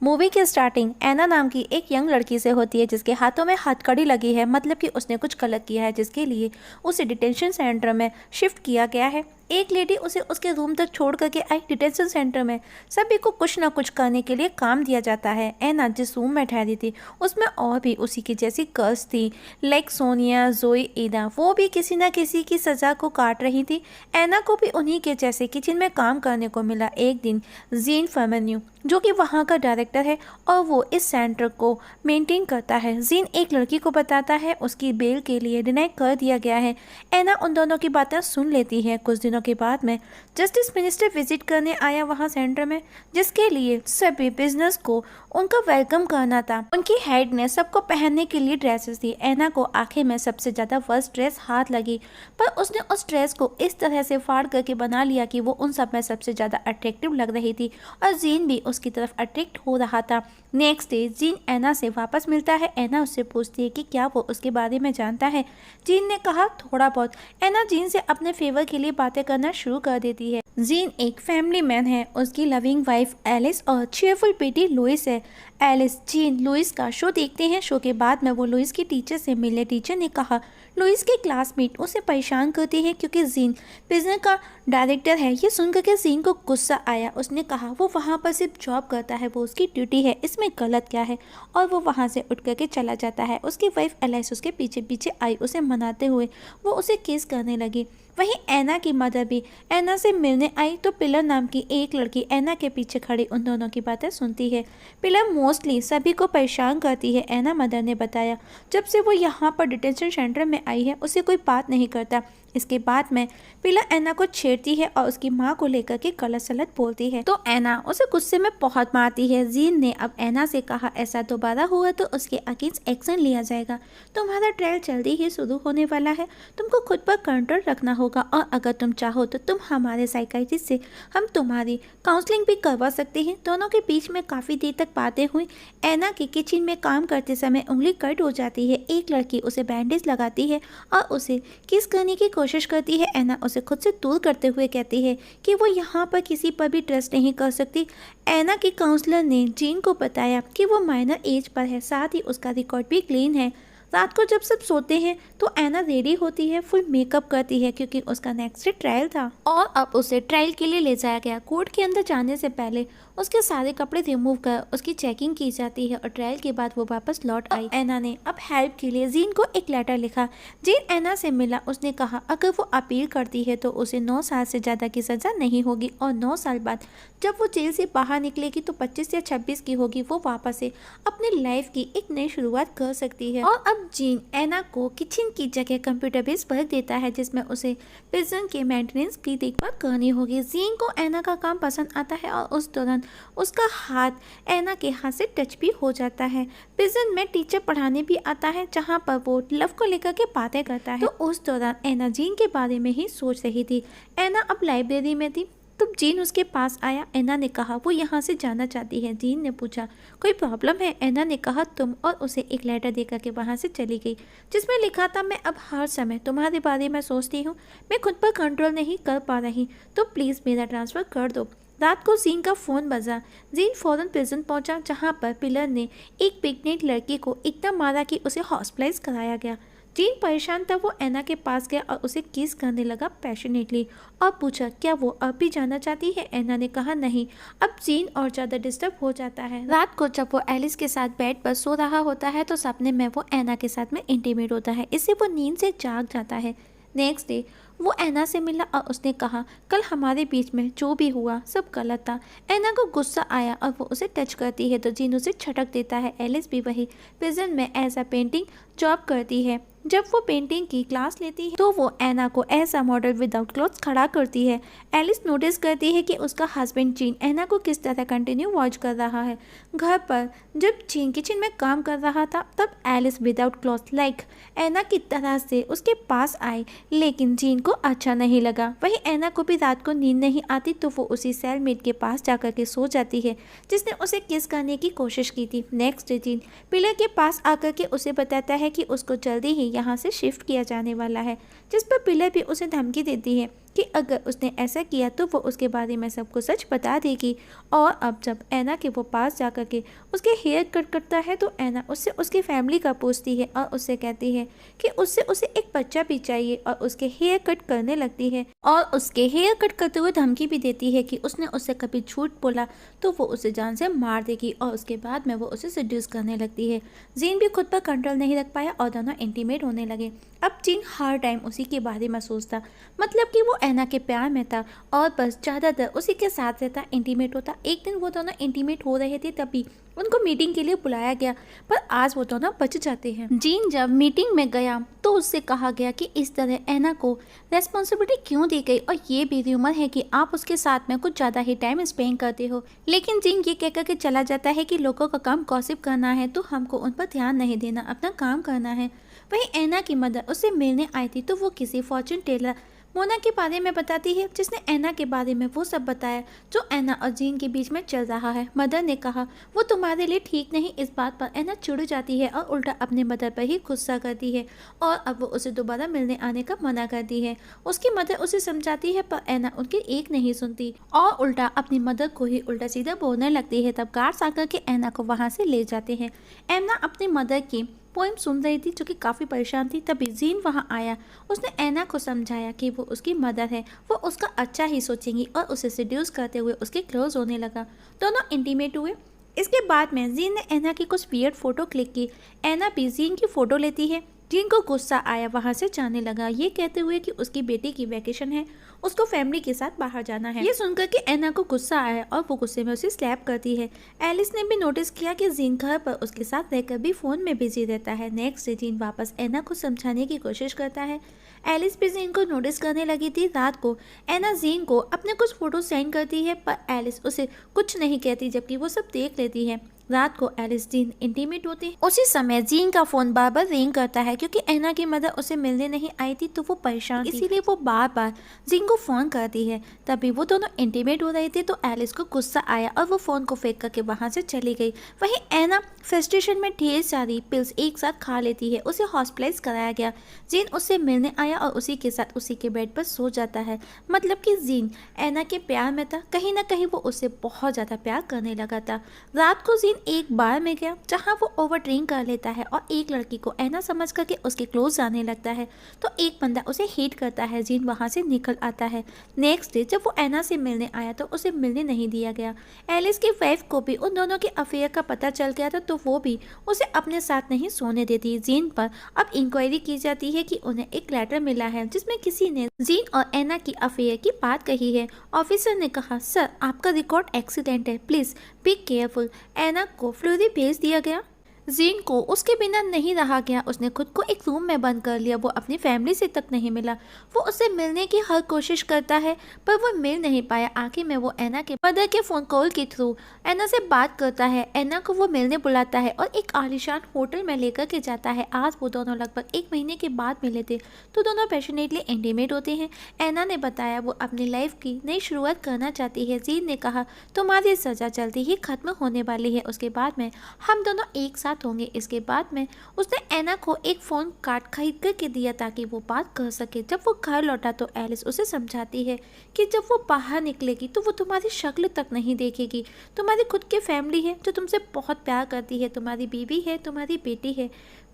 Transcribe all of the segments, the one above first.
Movie की starting एना नाम की एक यंग लड़की से होती है जिसके हाथों में हथकड़ी लगी है, मतलब कि उसने कुछ गलत किया है जिसके लिए उसे डिटेंशन सेंटर में शिफ्ट किया गया है। एक लेडी उसे उसके रूम तक छोड़ करके आई। डिटेंशन सेंटर में सभी को कुछ ना कुछ करने के लिए काम दिया जाता है। एना जिस रूम में ठहरी थी उसमें और भी उसी की जैसी गर्ल्स थी, लाइक सोनिया, जोई, ईदा। वो भी किसी ना किसी की सज़ा को काट रही थी। एना को भी उन्हीं के जैसे किचन में काम करने को मिला। एक दिन जीन फर्मेन्यू जो कि वहाँ का डायरेक्टर है और वो इस सेंटर को मेंटेन करता है, जीन एक लड़की को बताता है उसकी बेल के लिए डिनाई कर दिया गया है। एना उन दोनों की बातें सुन लेती है। कुछ दिनों के बाद में जस्टिस मिनिस्टर विजिट करने आया वहाँ सेंटर में, जिसके लिए सभी बिजनेस को उनका वेलकम करना था। उनकी हेड ने सबको पहनने के लिए ड्रेसेस दी। एना को आखिर में सबसे ज़्यादा फर्स्ट ड्रेस हाथ लगी, पर उसने उस ड्रेस को इस तरह से फाड़ करके बना लिया कि वो उन सब में सबसे ज़्यादा अट्रैक्टिव लग रही थी और जीन भी उसकी तरफ अट्रैक्ट हो रहा था। नेक्स्ट डे जीन एना से वापस मिलता है। एना उससे पूछती है कि क्या वो उसके बारे में जानता है। जीन ने कहा थोड़ा बहुत। एना जीन से अपने फेवर के लिए बातें करना शुरू कर देती है। जीन एक फैमिली मैन है, उसकी लविंग वाइफ एलिस और चीयरफुल बेटी लुइस है। एलिस, जीन, लुइस का शो देखते हैं। शो के बाद में वो लुइस की टीचर से मिले। टीचर ने कहा लुइस के क्लासमेट उसे परेशान करते हैं क्योंकि जीन बिजनेस का डायरेक्टर है। ये सुनकर के जीन को गुस्सा आया। उसने कहा वो वहाँ पर सिर्फ जॉब करता है, वो उसकी ड्यूटी है, इसमें गलत क्या है, और वो वहाँ से उठ करके चला जाता है। उसकी वाइफ एलिस उसके पीछे पीछे आई, उसे मनाते हुए वो उसे किस करने लगी। वहीं एना की मदर भी एना से मिलने आई तो पिलर नाम की एक लड़की एना के पीछे खड़ी उन दोनों की बातें सुनती है। पिलर मोस्टली सभी को परेशान करती है। एना मदर ने बताया जब से वो यहाँ पर डिटेंशन सेंटर में आई है उसे कोई बात नहीं करता। इसके बाद में पिलर एना को छेड़ती है और उसकी माँ को लेकर के गलत सलत बोलती है तो एना उसे गुस्से में बहुत मारती है। जीन ने अब एना से कहा ऐसा दोबारा हुआ तो उसके अगेंस्ट एक्शन लिया जाएगा। तुम्हारा ट्रायल जल्दी ही शुरू होने वाला है, तुमको खुद पर कंट्रोल रखना होगा और अगर तुम चाहो तो तुम हमारे साइकाइट्रिस्ट से हम तुम्हारी काउंसलिंग भी करवा सकते हैं। दोनों के बीच में काफ़ी देर तक बातें हुई। एना की किचन में काम करते समय उंगली कट हो जाती है। एक लड़की उसे बैंडेज लगाती है और उसे किस करने की कोशिश करती है। एना उसे खुद से दूर करते हुए कहती है कि वो यहाँ पर किसी पर भी ट्रस्ट नहीं कर सकती। एना की काउंसलर ने जीन को बताया कि वो माइनर एज पर है, साथ ही उसका रिकॉर्ड भी क्लीन है। रात को जब सब सोते हैं तो एना रेडी होती है, फुल मेकअप करती है क्योंकि उसका नेक्स्ट ट्रायल था और अब उसे ट्रायल के लिए ले जाया गया। कोर्ट के अंदर जाने से पहले उसके सारे कपड़े रिमूव कर उसकी चेकिंग की जाती है और ट्रायल के बाद वो वापस लौट आई। एना ने अब हेल्प के लिए जीन को एक लेटर लिखा। जीन एना से मिला। उसने कहा अगर वो अपील करती है तो उसे 9 साल से ज़्यादा की सज़ा नहीं होगी और 9 साल बाद जब वो जेल से बाहर निकलेगी तो 25 या 26 की होगी, वो वापस से अपनी लाइफ की एक नई शुरुआत कर सकती है। और अब जीन एना को किचन की जगह कंप्यूटर बेस्ड वर्क देता है जिसमें उसे प्रिजन के मेंटेनेंस की देखभाल करनी होगी। जीन को एना का काम पसंद आता है और उस दौरान उसका हाथ एना के हाथ से टच भी हो जाता है। प्रिजन में टीचर पढ़ाने भी आता है जहाँ पर वो लव को लेकर के बातें करता है। तो उस दौरान एना जीन के बारे में ही सोच रही थी। एना अब लाइब्रेरी में थी तब जीन उसके पास आया। एना ने कहा वो यहाँ से जाना चाहती है। जीन ने पूछा कोई प्रॉब्लम है। एना ने कहा तुम, और उसे एक लेटर देकर के वहाँ से चली गई जिसमें लिखा था मैं अब हर समय तुम्हारे बारे में सोचती हूँ, मैं खुद पर कंट्रोल नहीं कर पा रही, तो प्लीज़ मेरा ट्रांसफ़र कर दो। रात को जीन का फ़ोन बजा। जीन फ़ौरन प्रिजन पहुंचा जहां पर पिलर ने एक प्रेग्नेंट लड़की को इतना मारा कि उसे हॉस्पिटलाइज कराया गया। जीन परेशान था। वो एना के पास गया और उसे किस करने लगा पैशनेटली और पूछा क्या वो अब भी जाना चाहती है। एना ने कहा नहीं। अब जीन और ज़्यादा डिस्टर्ब हो जाता है। रात को जब वो एलिस के साथ बेड पर सो रहा होता है तो सपने में वो एना के साथ में इंटीमेट होता है, इससे वो नींद से जाग जाता है। नेक्स्ट डे वो एना से मिला और उसने कहा कल हमारे बीच में जो भी हुआ सब गलत था। एना को गुस्सा आया और वो उसे टच करती है तो जीन उसे छटक देता है। एलिस भी वही प्रिजन में एज अ पेंटिंग जॉब करती है। जब वो पेंटिंग की क्लास लेती है तो वो एना को ऐसा मॉडल विदाउट क्लोथ्स खड़ा करती है। एलिस नोटिस करती है कि उसका हस्बैंड जीन एना को किस तरह कंटिन्यू वॉच कर रहा है। घर पर जब जीन किचन में काम कर रहा था तब एलिस विदाउट क्लोथ्स लाइक एना की तरह से उसके पास आई, लेकिन जीन को अच्छा नहीं लगा। वहीं एना को भी रात को नींद नहीं आती तो वो उसी सेलमेट के पास जाकर के सो जाती है जिसने उसे किस करने की कोशिश की थी। नेक्स्ट डे जीन पिलर के पास आकर के उसे बताता है कि उसको जल्दी ही यहाँ से शिफ्ट किया जाने वाला है, जिस पर पिलर भी उसे धमकी देती है। कि अगर उसने ऐसा किया तो वो उसके बारे में सबको सच बता देगी। और अब जब ऐना के वो पास जा कर के उसके हेयर कट करता है तो ऐना उससे उसकी फैमिली का पूछती है और उससे कहती है कि उससे उसे एक बच्चा भी चाहिए और उसके हेयर कट करने लगती है और उसके हेयर कट करते हुए धमकी भी देती है कि उसने उससे कभी झूठ बोला तो वो उसे जान से मार देगी। और उसके बाद में वो उसे सेड्यूस करने लगती है। जीन भी खुद पर कंट्रोल नहीं रख पाया और दोनों इंटीमेट होने लगे। अब जीन हर टाइम उसी के बारे में सोचता, मतलब कि वो ऐना के प्यार में था और बस ज़्यादातर उसी के साथ रहता, इंटीमेट होता। एक दिन वो दोनों इंटीमेट हो रहे थे तभी उनको मीटिंग के लिए बुलाया गया, पर आज वो दोनों बच जाते हैं। जीन जब मीटिंग में गया तो उससे कहा गया कि इस तरह ऐना को रेस्पॉन्सिबिलिटी क्यों दी गई और ये भी र्यूमर है कि आप उसके साथ में कुछ ज़्यादा ही टाइम स्पेंड करते हो। लेकिन जीन ये कहकर के चला जाता है कि लोगों का काम गॉसिप करना है तो हमको उन पर ध्यान नहीं देना, अपना काम करना है। वहीं ऐना की मदर उससे मिलने आई थी तो वो किसी फॉर्चून टेलर मोना के बारे में बताती है जिसने ऐना के बारे में वो सब बताया जो ऐना और जीन के बीच में चल रहा है। मदर ने कहा वो तुम्हारे लिए ठीक नहीं। इस बात पर ऐना चिढ़ जाती है और उल्टा अपने मदर पर ही गुस्सा करती है और अब वो उसे दोबारा मिलने आने का मना करती है। उसकी मदर उसे समझाती है पर ऐना उनकी एक नहीं सुनती और उल्टा अपनी मदर को ही उल्टा सीधा बोलने लगती है। तब गार्ड्स आकर के ऐना को वहाँ से ले जाते हैं। ऐना अपनी मदर की पोइम सुन रही थी जो कि काफ़ी परेशान थी। तभी जीन वहाँ आया। उसने ऐना को समझाया कि वो उसकी मदर है, वो उसका अच्छा ही सोचेंगी और उसे सेड्यूस करते हुए उसके क्लोज होने लगा। दोनों इंटीमेट हुए। इसके बाद में जीन ने ऐना की कुछ वियर्ड फोटो क्लिक की। ऐना भी जीन की फ़ोटो लेती है। जीन को गुस्सा आया, वहाँ से जाने लगा ये कहते हुए कि उसकी बेटी की वैकेशन है, उसको फैमिली के साथ बाहर जाना है। ये सुनकर कि ऐना को गुस्सा आया और वो गुस्से में उसे स्लैप करती है। एलिस ने भी नोटिस किया कि जीन घर पर उसके साथ रहकर भी फ़ोन में बिजी रहता है। नेक्स्ट डे जीन वापस ऐना को समझाने की कोशिश करता है। एलिस भी जीन को नोटिस करने लगी थी। रात को ऐना जीन को अपने कुछ फोटो सेंड करती है पर एलिस उसे कुछ नहीं कहती जबकि वो सब देख लेती है। रात को एलिस जीन इंटीमेट होते हैं। उसी समय जीन का फोन बार बार रिंग करता है क्योंकि ऐना की मदर उसे मिलने नहीं आई थी तो वो परेशान थी, इसीलिए वो बार बार जीन को फोन करती है। तभी वो दोनों इंटीमेट हो रहे थे तो एलिस को गुस्सा आया और वो फोन को फेंक करके वहां से चली गई। वहीं ऐना फ्रस्ट्रेशन में ढेर सारी पिल्स एक साथ खा लेती है। उसे हॉस्पिटलाइज कराया गया। जीन उससे मिलने आया और उसी के साथ उसी के बेड पर सो जाता है। मतलब कि जीन ऐना के प्यार में था, कहीं ना कहीं वो उससे बहुत ज़्यादा प्यार करने लगा था। रात को जीन एक बार में गया जहाँ वो ओवर ड्रिंक कर लेता है और एक लड़की को ऐना समझ करके उसके क्लोज आने लगता है तो एक बंदा उसे हिट करता है। जीन वहाँ से निकल आता है। नेक्स्ट डे जब वो ऐना से मिलने आया तो उसे मिलने नहीं दिया गया। एलिस की वाइफ को भी उन दोनों के अफेयर का पता चल गया था तो वो भी उसे अपने साथ नहीं सोने देती। जीन पर अब इंक्वायरी की जाती है कि उन्हें एक लेटर मिला है जिसमें किसी ने जीन और ऐना की अफेयर की बात कही है। ऑफिसर ने कहा सर आपका रिकॉर्ड एक्सीडेंट है, प्लीज बी केयरफुल। ऐना को फ्लोरी भेज दिया गया। जीन को उसके बिना नहीं रहा गया। उसने खुद को एक रूम में बंद कर लिया। वो अपनी फैमिली से तक नहीं मिला। वो उससे मिलने की हर कोशिश करता है पर वो मिल नहीं पाया। आखिर में वो ऐना के मदर के फ़ोन कॉल के थ्रू ऐना से बात करता है। ऐना को वो मिलने बुलाता है और एक आलीशान होटल में लेकर के जाता है। आज वो दोनों लगभग 1 महीने के बाद मिले थे तो दोनों पैशनेटली इंटीमेट होते हैं। ऐना ने बताया वो अपनी लाइफ की नई शुरुआत करना चाहती है। जीन ने कहा तुम्हारी सज़ा जल्दी ही खत्म होने वाली है, उसके बाद में हम दोनों एक साथ होंगे। इसके बाद में उसने ऐना को एक फ़ोन कार्ड खरीद करके दिया ताकि वो बात कर सके। जब वो घर लौटा तो एलिस उसे समझाती है कि जब वो बाहर निकलेगी तो वो तुम्हारी शक्ल तक नहीं देखेगी। तुम्हारी खुद की फैमिली है जो तुमसे बहुत प्यार करती है, तुम्हारी बीवी है, तुम्हारी बेटी है,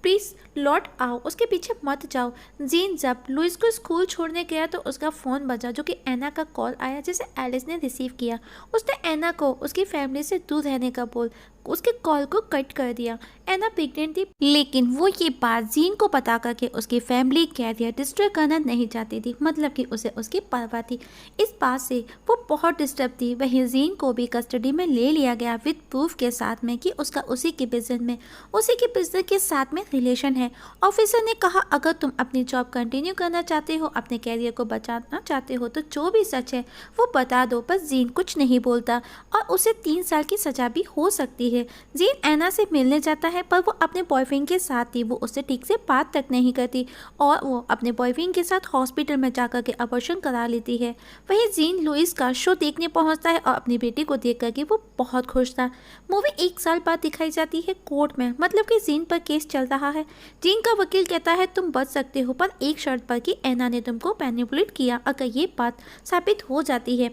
प्लीज़ लौट आओ, उसके पीछे मत जाओ। जीन जब लुइस को स्कूल छोड़ने गया तो उसका फ़ोन बजा जो कि ऐना का कॉल आया जिसे एलिस ने रिसीव किया। उसने ऐना को उसकी फैमिली से दूर रहने का बोल उसके कॉल को कट कर दिया। ऐना प्रेग्नेंट थी लेकिन वो ये बात जीन को पता करके उसकी फैमिली कैरियर डिस्ट्रॉय करना नहीं चाहती थी, मतलब कि उसे उसकी परवाह थी। इस बात से वो बहुत डिस्टर्ब थी। वहीं जीन को भी कस्टडी में ले लिया गया विद प्रूफ के साथ में कि उसका उसी के बिजनेस के साथ में रिलेशन है। ऑफिसर ने कहा अगर तुम अपनी जॉब कंटिन्यू करना चाहते हो, अपने कैरियर को बचाना चाहते हो तो जो भी सच है वो बता दो। पर जीन कुछ नहीं बोलता और उसे 3 साल की सजा भी हो सकती है। है। जीन एना से मिलने जाता है पर वो अपने बॉयफ्रेंड के साथ थी, वो उससे ठीक से बात तक नहीं करती और वो अपने बॉयफ्रेंड के साथ हॉस्पिटल में जाकर के अबॉर्शन करा लेती है। वहीं जीन लुइस का शो देखने पहुंचता है और अपनी बेटी को देख करके वो बहुत खुश था। मूवी 1 साल बाद दिखाई जाती है कोर्ट में, मतलब कि जीन पर केस चल रहा है। जीन का वकील कहता है तुम बच सकते हो पर एक शर्त पर कि एना ने तुमको मैनिपुलेट किया। अगर ये बात साबित हो जाती है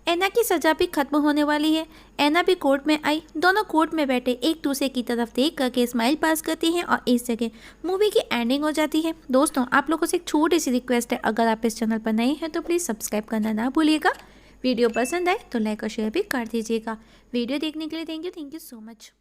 एना की सज़ा भी खत्म होने वाली है। एना भी कोर्ट में आई, दोनों कोर्ट में बैठे एक दूसरे की तरफ देख करके स्माइल पास करती हैं और इस जगह मूवी की एंडिंग हो जाती है। दोस्तों आप लोगों से एक छोटी सी रिक्वेस्ट है, अगर आप इस चैनल पर नए हैं तो प्लीज़ सब्सक्राइब करना ना भूलिएगा। वीडियो पसंद आए तो लाइक और शेयर भी कर दीजिएगा। वीडियो देखने के लिए थैंक यू सो मच।